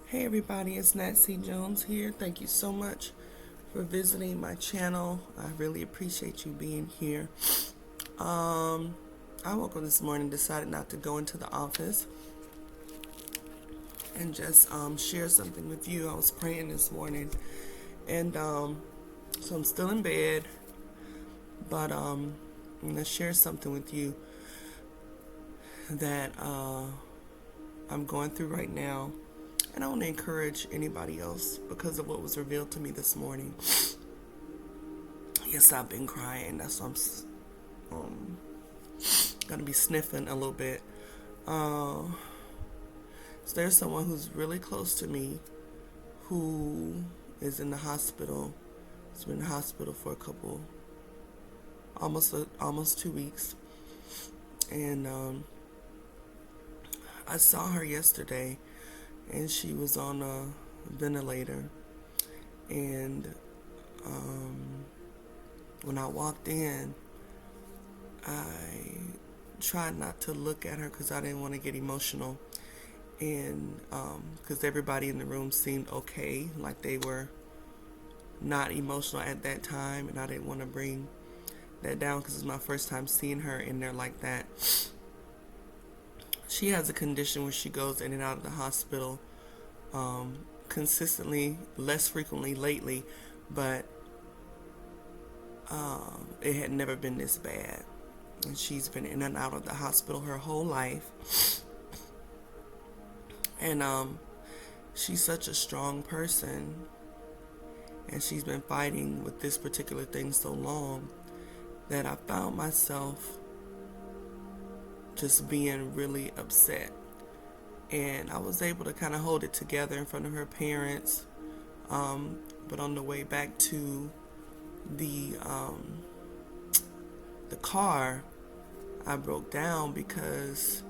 Hey everybody, it's Nancy Jones here. Thank you so much for visiting my channel. I really appreciate you being here. I woke up this morning, decided not to go into the office and just share something with you. I was praying this morning, and so I'm still in bed, but I'm gonna share something with you that I'm going through right now. And I want to encourage anybody else because of what was revealed to me this morning. Yes, I've been crying. That's why I'm going to be sniffing a little bit. So there's someone who's really close to me who is in the hospital. He's been in the hospital for a couple, almost 2 weeks. And I saw her yesterday, and she was on a ventilator. And when I walked in, I tried not to look at her because I didn't want to get emotional. And because everybody in the room seemed okay, like they were not emotional at that time. And I didn't want to bring that down because it's my first time seeing her in there like that. She has a condition where she goes in and out of the hospital consistently, less frequently lately, but it had never been this bad. And she's been in and out of the hospital her whole life. And she's such a strong person, and she's been fighting with this particular thing so long that I found myself just being really upset. And I was able to kind of hold it together in front of her parents. But on the way back to the car, I broke down because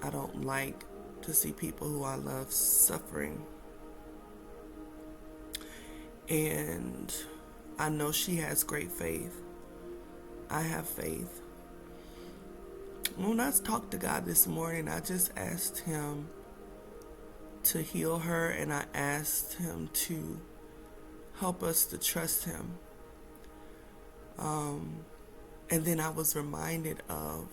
I don't like to see people who I love suffering. And I know she has great faith. I have faith. When I talked to God this morning, I just asked Him to heal her, and I asked Him to help us to trust Him. And then I was reminded of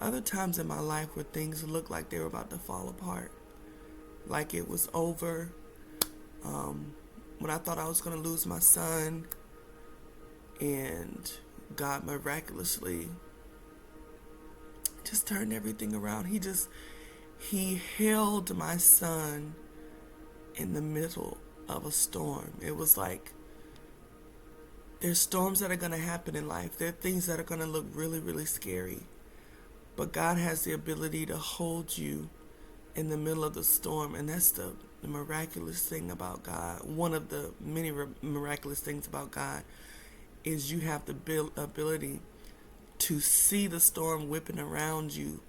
other times in my life where things looked like they were about to fall apart, like it was over. When I thought I was going to lose my son, and God miraculously just turned everything around. He held my son in the middle of a storm. It was like, there's storms that are going to happen in life. There are things that are going to look really, really scary. But God has the ability to hold you in the middle of the storm. And that's the miraculous thing about God. One of the many miraculous things about God is you have the ability to see the storm whipping around you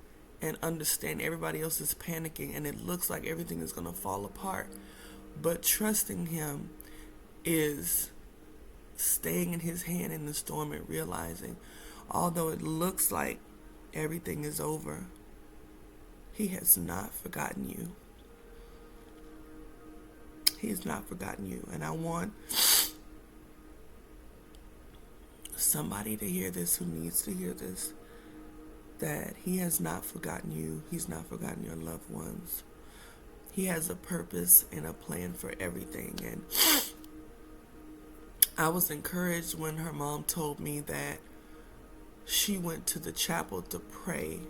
and understand everybody else is panicking and it looks like everything is going to fall apart. But trusting Him is staying in His hand in the storm and realizing, although it looks like everything is over, He has not forgotten you. He has not forgotten you. And I want somebody to hear this who needs to hear this, that He has not forgotten you. He's not forgotten your loved ones. He has a purpose and a plan for everything. And I was encouraged when her mom told me that she went to the chapel to pray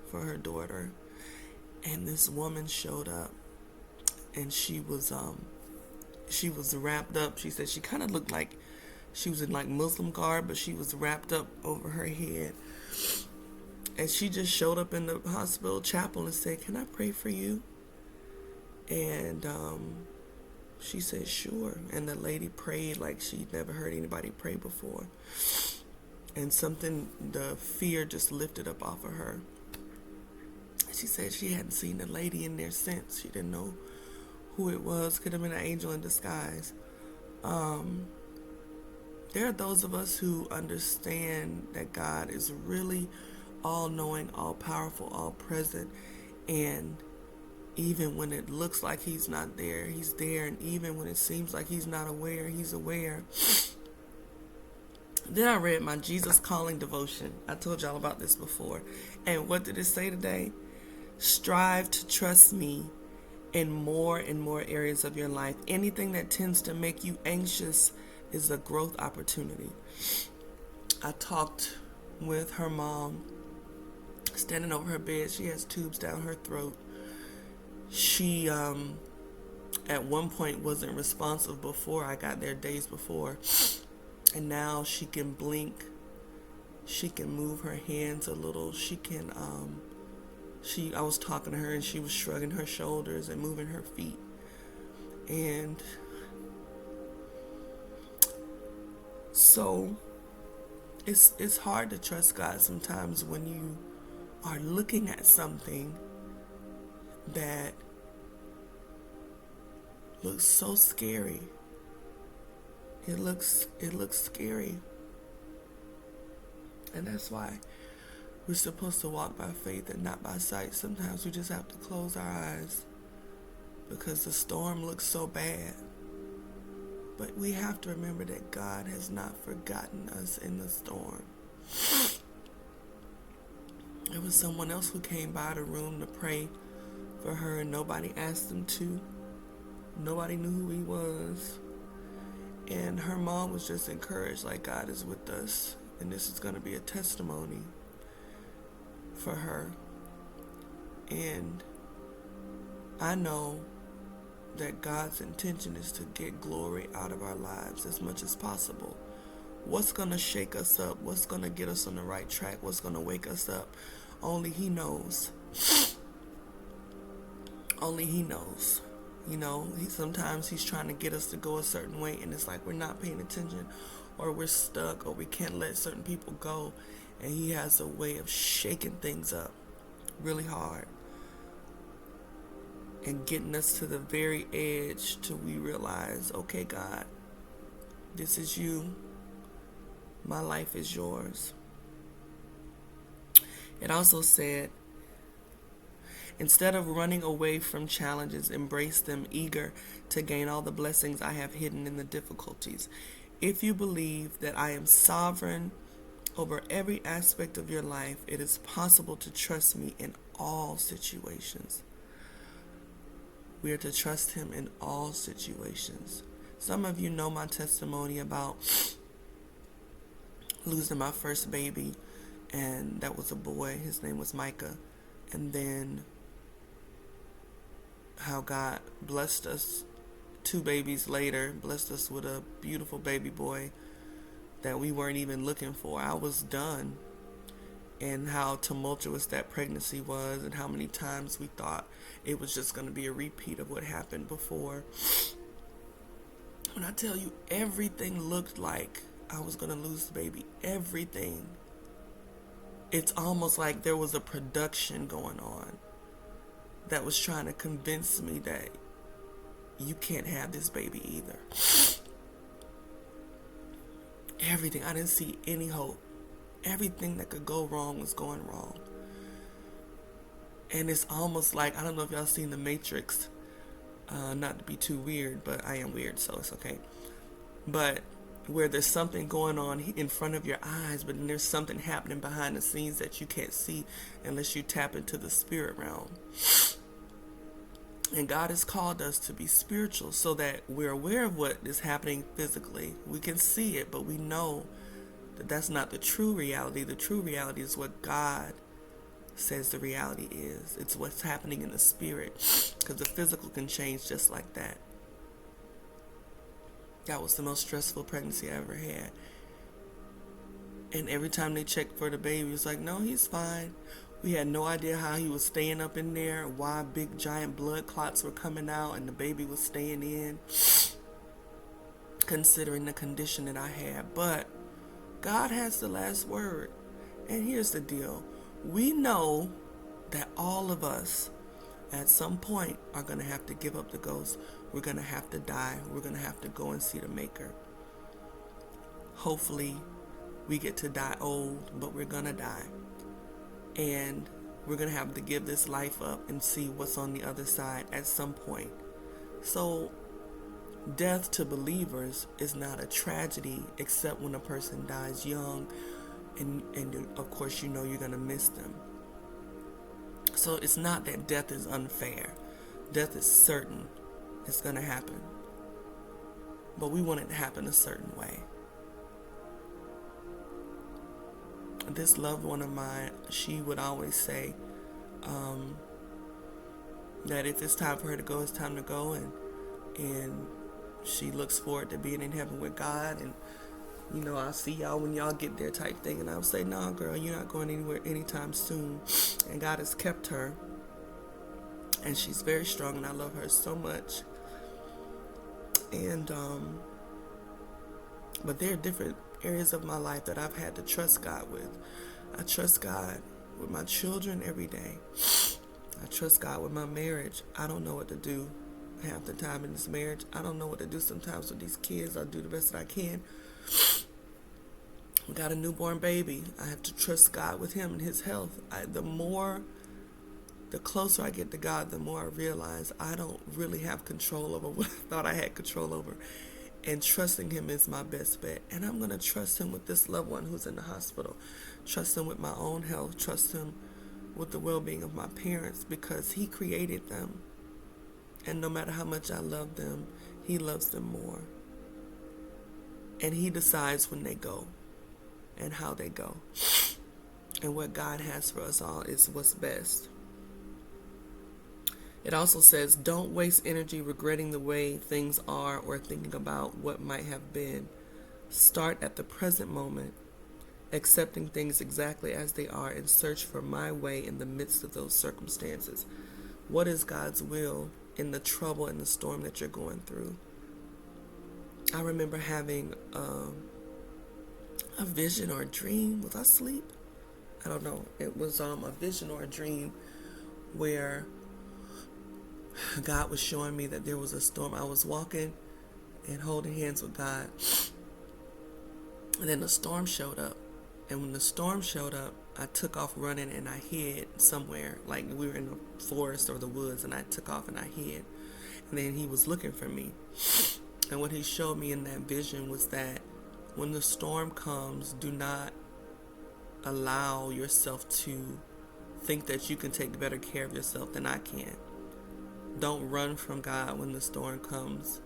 for her daughter, and this woman showed up, and she was wrapped up. She said she kind of looked like she was in like Muslim garb, but she was wrapped up over her head. And she just showed up in the hospital chapel and said, "Can I pray for you?" And she said, "Sure." And the lady prayed like she'd never heard anybody pray before. And the fear just lifted up off of her. She said she hadn't seen the lady in there since. She didn't know who it was. Could have been an angel in disguise. There are those of us who understand that God is really all-knowing, all-powerful, all-present, and Even when it looks like he's not there, he's there. And even when it seems like he's not aware, he's aware. Then I read my Jesus Calling devotion. I told y'all about this before. And what did it say today? Strive to trust me in more and more areas of your life. Anything that tends to make you anxious is a growth opportunity. I talked with her mom, standing over her bed. She has tubes down her throat. She, at one point, wasn't responsive before I got there, days before. And now she can blink. She can move her hands a little. She can, I was talking to her and she was shrugging her shoulders and moving her feet. And so it's hard to trust God sometimes when you are looking at something that looks so scary. It looks scary. And that's why we're supposed to walk by faith and not by sight. Sometimes we just have to close our eyes because the storm looks so bad. But we have to remember that God has not forgotten us in the storm. There was someone else who came by the room to pray for her and nobody asked them to. Nobody knew who he was. And her mom was just encouraged, like, God is with us. And this is going to be a testimony for her. And I know that God's intention is to get glory out of our lives as much as possible. What's going to shake us up? What's going to get us on the right track? What's going to wake us up? Only he knows. Only he knows. You know, sometimes he's trying to get us to go a certain way, and it's like we're not paying attention, or we're stuck, or we can't let certain people go. And he has a way of shaking things up really hard and getting us to the very edge till we realize, okay, God, this is you. My life is yours. It also said, instead of running away from challenges, embrace them, eager to gain all the blessings I have hidden in the difficulties. If you believe that I am sovereign over every aspect of your life, it is possible to trust me in all situations. We are to trust him in all situations. Some of you know my testimony about losing my first baby, and that was a boy. His name was Micah. And then how God blessed us 2 babies later, blessed us with a beautiful baby boy that we weren't even looking for. I was done. And how tumultuous that pregnancy was, and how many times we thought it was just going to be a repeat of what happened before. When I tell you, everything looked like I was going to lose the baby. Everything. It's almost like there was a production going on that was trying to convince me that you can't have this baby either. Everything. I didn't see any hope. Everything that could go wrong was going wrong. And it's almost like, I don't know if y'all seen The Matrix. Not to be too weird, but I am weird, so it's okay. But where there's something going on in front of your eyes, but then there's something happening behind the scenes that you can't see unless you tap into the spirit realm. And God has called us to be spiritual so that we're aware of what is happening physically. We can see it, but we know that that's not the true reality. The true reality is what God says the reality is. It's what's happening in the spirit, because the physical can change just like that. That was the most stressful pregnancy I ever had. And every time they checked for the baby, it was like, no, he's fine. We had no idea how he was staying up in there, why big giant blood clots were coming out and the baby was staying in, considering the condition that I had. But God has the last word. And here's the deal. We know that all of us at some point are going to have to give up the ghost. We're going to have to die. We're going to have to go and see the Maker. Hopefully we get to die old, but we're going to die. And We're going to have to give this life up and see what's on the other side at some point. So, death to believers is not a tragedy except when a person dies young, and of course, you're going to miss them. So, it's not that death is unfair. Death is certain. It's going to happen. But we want it to happen a certain way. This loved one of mine, she would always say that if it's time for her to go, it's time to go, and she looks forward to being in heaven with God, and I'll see y'all when y'all get there type thing. And I would say, nah, girl, you're not going anywhere anytime soon. And God has kept her, and she's very strong, and I love her so much. And but there are different areas of my life that I've had to trust God with. I trust God with my children every day. I trust God with my marriage. I don't know what to do half the time in this marriage. I don't know what to do sometimes with these kids. I'll do the best that I can. We got a newborn baby. I have to trust God with him and his health. The closer I get to God, the more I realize I don't really have control over what I thought I had control over. And trusting him is my best bet. And I'm going to trust him with this loved one who's in the hospital. Trust him with my own health. Trust him with the well-being of my parents, because he created them. And no matter how much I love them, he loves them more. And he decides when they go and how they go. And what God has for us all is what's best. It also says, don't waste energy regretting the way things are or thinking about what might have been. Start at the present moment, accepting things exactly as they are, and search for my way in the midst of those circumstances. What is God's will in the trouble and the storm that you're going through? I remember having a vision or a dream. Was I asleep? I don't know. It was a vision or a dream where God was showing me that there was a storm. I was walking and holding hands with God, and then the storm showed up. And when the storm showed up, I took off running and I hid somewhere. Like we were in the forest or the woods, and I took off and I hid. And then he was looking for me. And what he showed me in that vision was that when the storm comes, do not allow yourself to think that you can take better care of yourself than I can. Don't run from God when the storm comes.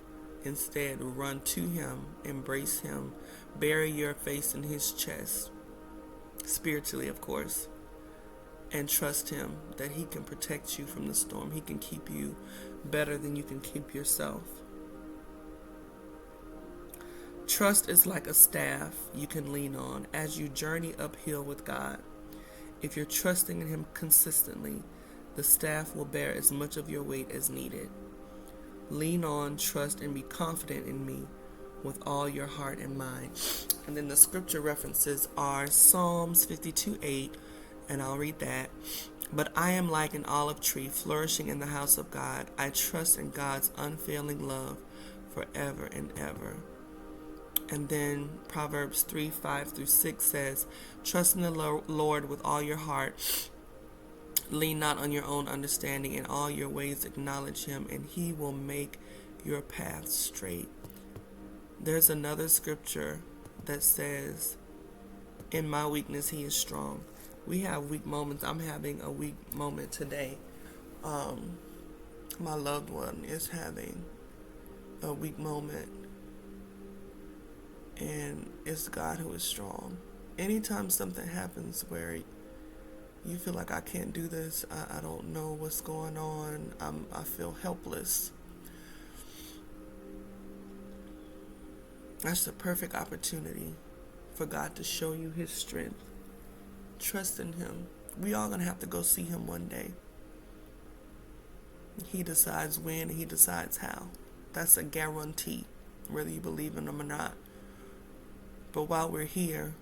Instead, run to him, embrace him, bury your face in his chest, spiritually, of course, and trust him that he can protect you from the storm. He can keep you better than you can keep yourself. Trust is like a staff you can lean on as you journey uphill with God. If you're trusting in him consistently, the staff will bear as much of your weight as needed. Lean on, trust, and be confident in me with all your heart and mind. And then the scripture references are Psalms 52:8, and I'll read that. But I am like an olive tree flourishing in the house of God. I trust in God's unfailing love forever and ever. And then Proverbs 3:5-6 says, trust in the Lord with all your heart. Lean not on your own understanding. In all your ways acknowledge him, and he will make your path straight. There's another scripture that says, in my weakness he is strong. We have weak moments. I'm having a weak moment today. My loved one is having a weak moment, and it's God who is strong. Anytime something happens where you feel like I can't do this, I don't know what's going on, I feel helpless, that's the perfect opportunity for God to show you his strength. Trust in him. We all gonna have to go see him one day. He decides when, he decides how. That's a guarantee, whether you believe in him or not. But while we're here,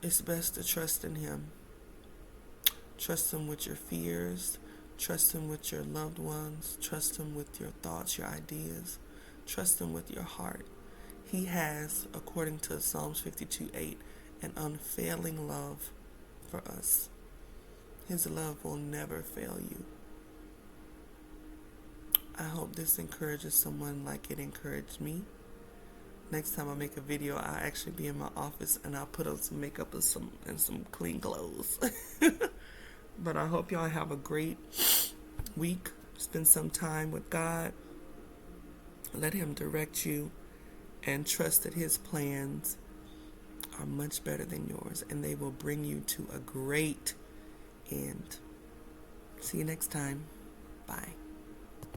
it's best to trust in him. Trust him with your fears. Trust him with your loved ones. Trust him with your thoughts, your ideas. Trust him with your heart. He has, according to Psalms 52:8, an unfailing love for us. His love will never fail you. I hope this encourages someone like it encouraged me. Next time I make a video, I'll actually be in my office and I'll put on some makeup and some clean clothes. But I hope y'all have a great week. Spend some time with God. Let Him direct you, and trust that His plans are much better than yours, and they will bring you to a great end. See you next time. Bye.